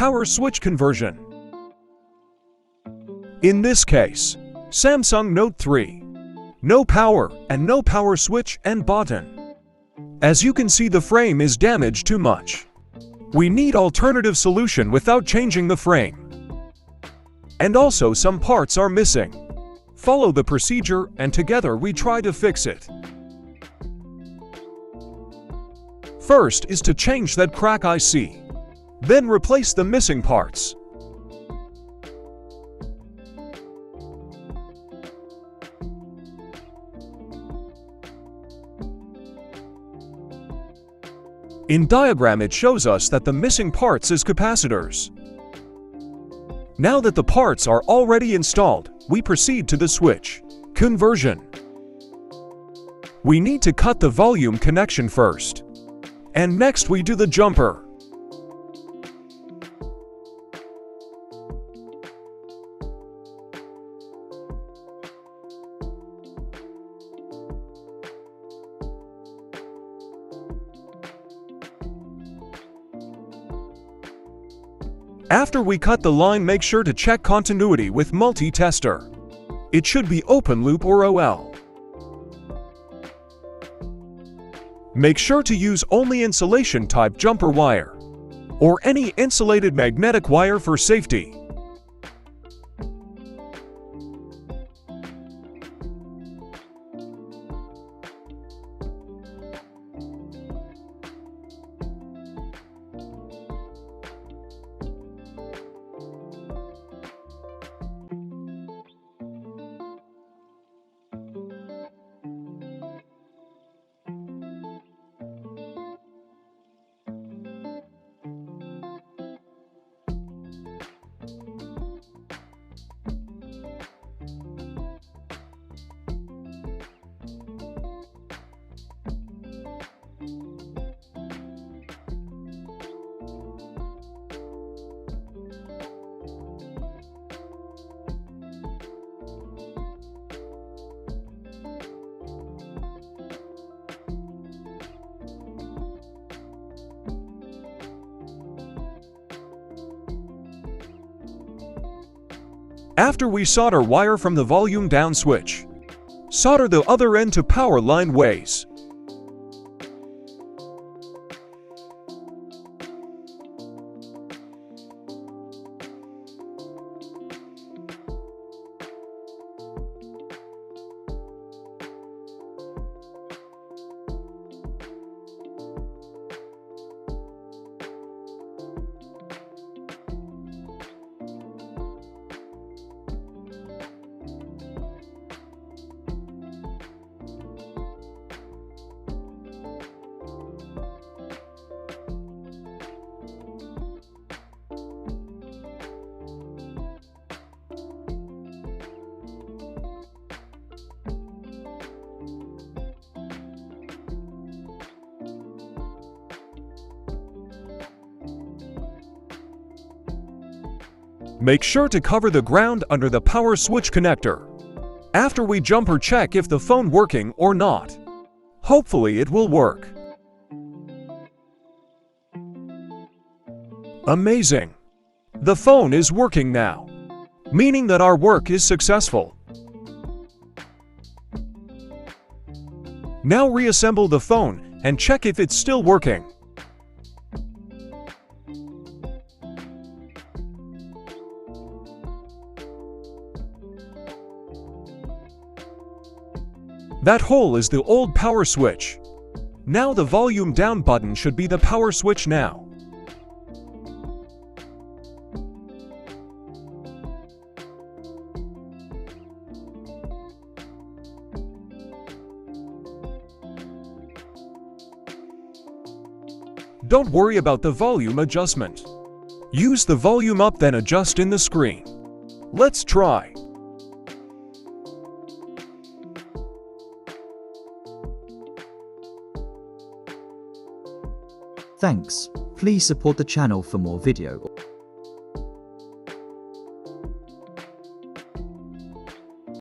power switch conversion. In this case, Samsung Note 3. No power and no power switch and button. As you can see, the frame is damaged too much. We need alternative solution without changing the frame. And also some parts are missing. Follow the procedure and together we try to fix it. First is to change that crack IC. Then replace the missing parts. In diagram it shows us that the missing parts is capacitors. Now that the parts are already installed, we proceed to the switch conversion. We need to cut the volume connection first. And next we do the jumper. After we cut the line, make sure to check continuity with multi-tester. It should be open loop or OL. Make sure to use only insulation type jumper wire or any insulated magnetic wire for safety. After we solder wire from the volume down switch, solder the other end to power line ways. Make sure to cover the ground under the power switch connector. After we jumper check if the phone working or not. Hopefully it will work. Amazing! The phone is working now, meaning that our work is successful. Now reassemble the phone and check if it's still working. That hole is the old power switch. Now the volume down button should be the power switch now. Don't worry about the volume adjustment. Use the volume up then adjust in the screen. Let's try. Thanks. Please support the channel for more video.